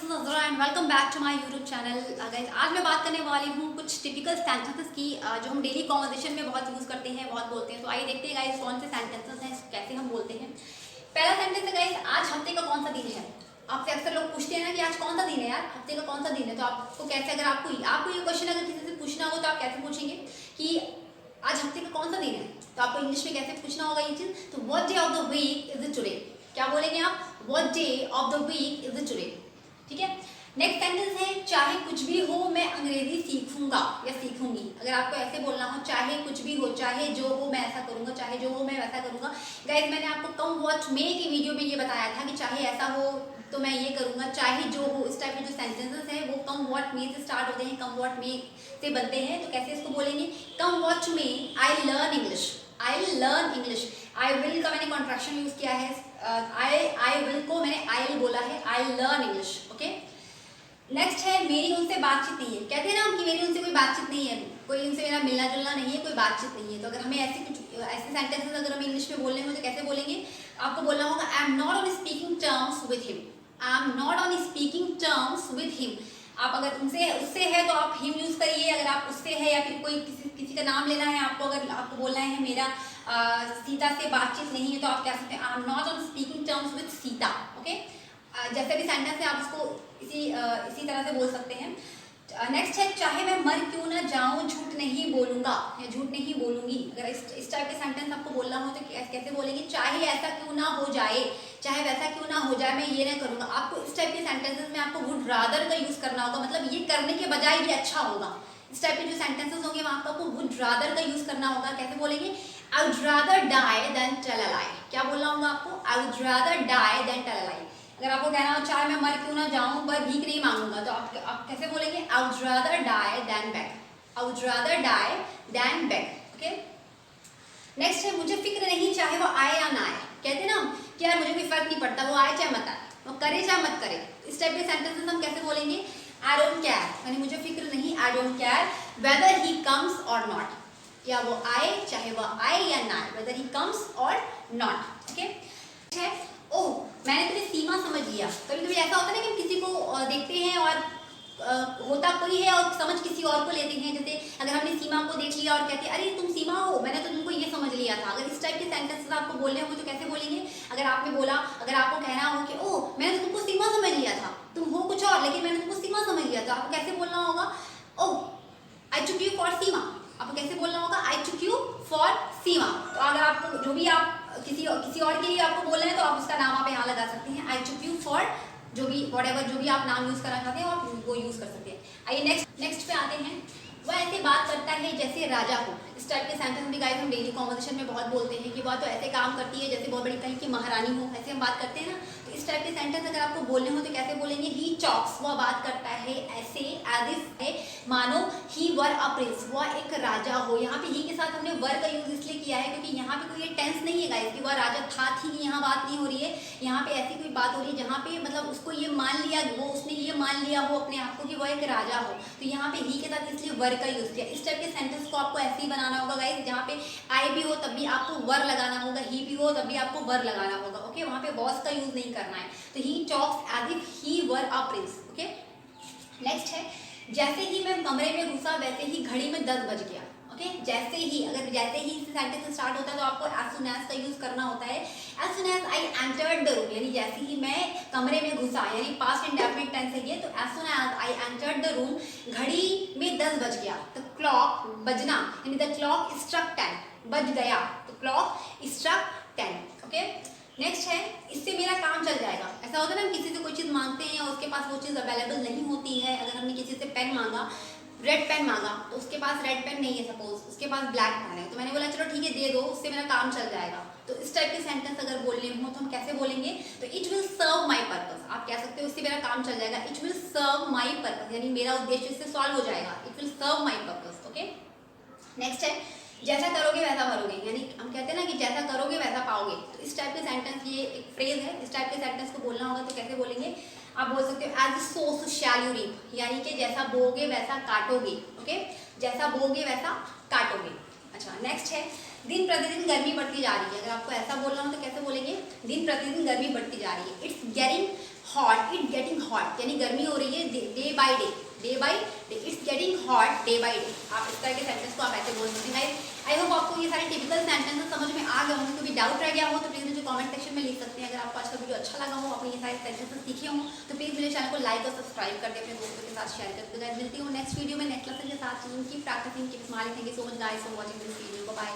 is Azra and welcome back to my YouTube channel. Guys, आज मैं बात करने वाली हूँ कुछ टिपिकल सेंटेंसेस की जो हम डेली कॉन्वर्सेशन में बहुत यूज़ करते हैं, बहुत बोलते हैं. तो आइए देखते हैं गाइस कौन से सेंटेंसेस हैं, कैसे हम बोलते हैं. पहला सेंटेंस है गाइस, आज हफ्ते का कौन सा दिन है. आपसे अक्सर लोग पूछते हैं ना कि आज कौन सा दिन है यार, हफ्ते का कौन सा दिन है. तो आपको कैसे, अगर आपको ये क्वेश्चन अगर किसी से पूछना हो तो आप कैसे पूछेंगे कि आज हफ्ते का कौन सा दिन है. तो आपको इंग्लिश में कैसे पूछना होगा ये चीज़. तो what day of the week is it today. क्या बोलेंगे आप, what day of the week is it today. ठीक है. नेक्स्ट सेंटेंस है, चाहे कुछ भी हो मैं अंग्रेजी सीखूंगा या सीखूंगी. अगर आपको ऐसे बोलना हो, चाहे कुछ भी हो, चाहे जो हो मैं ऐसा करूंगा, चाहे जो हो मैं वैसा करूंगा. गाइस, मैंने आपको कम वॉट मे की वीडियो में ये बताया था कि चाहे ऐसा हो तो मैं ये करूंगा, चाहे जो हो. इस टाइप के जो सेंटेंसेस हैं वो कम वॉट मे से स्टार्ट होते हैं, कम वॉट मे से बनते हैं. तो कैसे इसको बोलेंगे, come what may I learn English. I learn English. I will का मैंने कॉन्ट्रैक्शन यूज किया है. आई विल को मैंने आई विल बोला है. I learn English. Okay. Next है, मेरी उनसे बातचीत नहीं है. कहते हैं ना कि मेरी उनसे कोई बातचीत नहीं है, कोई उनसे मेरा मिलना जुलना नहीं है, कोई बातचीत नहीं है. तो अगर हमें ऐसे सेंटेंसेस अगर हमें इंग्लिश में बोलने हो तो कैसे बोलेंगे. आपको बोलना होगा, I am not on speaking terms with him. I am not on speaking terms with him. आप अगर उनसे उससे है तो आप हिम यूज करिए. अगर आप उससे है या फिर कोई किसी का नाम लेना है आपको, अगर आपको बोलना है मेरा सीता से बातचीत नहीं है, तो आप कह सकते हैं I am not on speaking terms with Sita. Okay. जैसे भी सेंटेंस है आप उसको इसी तरह से बोल सकते हैं. नेक्स्ट है, चाहे मैं मर क्यों ना जाऊं झूठ नहीं बोलूंगा या झूठ नहीं बोलूंगी. अगर इस टाइप के सेंटेंस आपको बोलना हो तो कैसे बोलेंगे, चाहे ऐसा क्यों ना हो जाए, चाहे वैसा क्यों ना हो जाए, मैं ये ना करूंगा. आपको इस टाइप के सेंटेंसेस में आपको वुड रादर का यूज करना होगा. मतलब ये करने के बजाय ये अच्छा होगा. इस टाइप के जो सेंटेंसेस होंगे वहां आपको वुड रादर का यूज करना होगा. कैसे बोलेंगे, I would rather die than tell a lie. क्या बोलना होगा आपको, I would rather die than tell a lie. अगर आपको कहना हो, चाहे मैं मर क्यों ना जाऊं पर भीख नहीं मांगूंगा, तो आप कैसे बोलेंगे, I would rather die than beg. I would rather die than beg. Okay. Next है, मुझे फिक्र नहीं चाहे वो आए या ना आए. कहते हैं ना कि यार मुझे कोई फर्क नहीं पड़ता, वो आए चाहे मत आए, वो करे चाहे मत करे. इस टाइप के सेंटेंसेस हम कैसे बोलेंगे, आई डोंट केयर. यानी मुझे फिक्र नहीं, I don't care whether he comes और नॉट. या वो आए चाहे वो आए या ना आए, वेदर ही कम्स और नॉट. ओके. ओह, मैंने तुम्हें सीमा समझ लिया. कभी कभी ऐसा होता है ना कि हम किसी को देखते हैं और होता कोई है और समझ किसी और को लेते हैं. जैसे अगर हमने सीमा को देख लिया और कहते हैं, अरे तुम सीमा हो, मैंने तो तुमको ये समझ लिया था. अगर इस टाइप के सेंटेंसेस आपको बोलने होंगे तो कैसे बोलेंगे. अगर आपने बोला, अगर आपको कहना हो कि ओह मैंने तो तुमको सीमा समझ लिया था, तुम हो कुछ और लेकिन मैंने तुमको सीमा समझ लिया था, आपको कैसे बोलना होगा, ओह आई टुक यू फॉर सीमा. आपको कैसे बोलना होगा, आई टुक यू फॉर सीमा. तो अगर आपको जो भी आप किसी और के लिए आपको बोलना है तो आप उसका नाम आप यहाँ लगा सकते हैं. आई टुक यू फॉर जो भी व्हाटएवर जो भी आप नाम यूज करना चाहते हैं आप वो यूज कर सकते हैं. आइए नेक्स्ट पे आते हैं. वह ऐसे बात करता है जैसे राजा हो. इस टाइप के सेंटेंस भी गाइस हम डेली कॉन्वर्सेशन में बहुत बोलते हैं कि वह तो ऐसे काम करती है जैसे बहुत बड़ी कहीं की महारानी हो. ऐसे हम बात करते हैं ना. तो इस टाइप के सेंटेंस अगर आपको बोलने हो तो कैसे बोलेंगे, ही टॉक्स. वह बात करता है ऐसे एज इफ है मानो ही वर अ प्रिंस, वह एक राजा हो. यहाँ पे ही के साथ हमने वर का यूज इसलिए किया है क्योंकि यहाँ पे कोई टेंस नहीं है गाइस कि वह राजा था थी. यहाँ बात नहीं हो रही है. यहाँ पे ऐसी कोई बात हो रही है जहाँ पे मतलब उसको ये मान लिया, वो उसने ये मान लिया हो अपने आप को कि वह एक राजा हो. तो यहाँ पे ही के साथ इसलिए वर का यूज किया. इस टाइप के सेंटेंस को आपको ऐसे ही बनाना होगा गाइस, जहाँ पे आई भी हो तब भी आपको वर लगाना होगा, ही भी हो तब भी आपको वर लगाना होगा. ओके. वहाँ पे वॉस का यूज नहीं करना है. तो he talks as if he were a prince. Okay. Next है, जैसे ही मैं कमरे में घुसा वैसे ही घड़ी में 10 बज गया. ओके. जैसे ही, अगर जैसे ही सेंटेंस स्टार्ट होता है तो आपको एज सुन एज का यूज करना होता है. As soon as I entered the room, यानी जैसे ही मैं कमरे में घुसा, यानी पास्ट इंडेफिनिट टेंस है ये. तो as soon as I entered the room, घड़ी में 10 बज गया. द क्लॉक, बजना, यानी द क्लॉक स्ट्रक 10, बज गया. तो क्लॉक स्ट्रक 10. ओके. नेक्स्ट है, इससे मेरा काम चल जाएगा. ऐसा होता है ना, हम किसी से कोई चीज़ मांगते हैं और उसके पास वो चीज़ अवेलेबल नहीं होती है. अगर हमने किसी से पेन मांगा, रेड पेन मांगा, तो उसके पास रेड पेन नहीं है, सपोज उसके पास ब्लैक पेन है, तो मैंने बोला चलो ठीक है दे दो, उससे मेरा काम चल जाएगा. तो इस टाइप के सेंटेंस अगर बोलने हो तो हम कैसे बोलेंगे, तो it will serve my purpose. आप कह सकते हो इससे मेरा काम चल जाएगा. It will serve my purpose, यानी मेरा उद्देश्य इससे सॉल्व हो जाएगा. It will serve my purpose. Okay. Next है, जैसा करोगे वैसा भरोगे, यानी हम कहते हैं ना कि जैसा करोगे वैसा पाओगे. तो इस टाइप के सेंटेंस, ये एक फ्रेज है, इस टाइप के सेंटेंस को बोलना होगा तो कैसे बोलेंगे. आप बोल सकते हो as so shall you reap, यानी कि जैसा बोगे वैसा काटोगे. ओके. जैसा बोगे वैसा काटोगे. अच्छा. नेक्स्ट है, दिन प्रतिदिन गर्मी बढ़ती जा रही है. अगर आपको ऐसा बोलना हो तो कैसे बोलेंगे, दिन प्रतिदिन गर्मी बढ़ती जा रही है. It's getting hot, it getting hot, यानी गर्मी हो रही है day by day, day by day, it's getting hot day by day. आप इस तरह के सेंटेंस को आप ऐसे बोल सकते हैं। आई होप आपको ये सारे टिपिकल सेंटेंसेस समझ में आ गए होंगे। कभी डाउट रह गया हो तो प्लीज़ मुझे कमेंट सेक्शन में लिख सकते हैं। अगर आपको आज का वीडियो अच्छा लगा हो, आपने ये सारे सेंटेंसेस सीखे हों, तो प्लीज़ मेरे चैनल को लाइक और सब्सक्राइब कर दें, अपने दोस्तों के साथ शेयर कर दें। मिलती हूँ नेक्स्ट वीडियो में नेक्स्ट लेसन के साथ। Keep practising, keep smiling. Thank you so much guys for watching this video. Bye.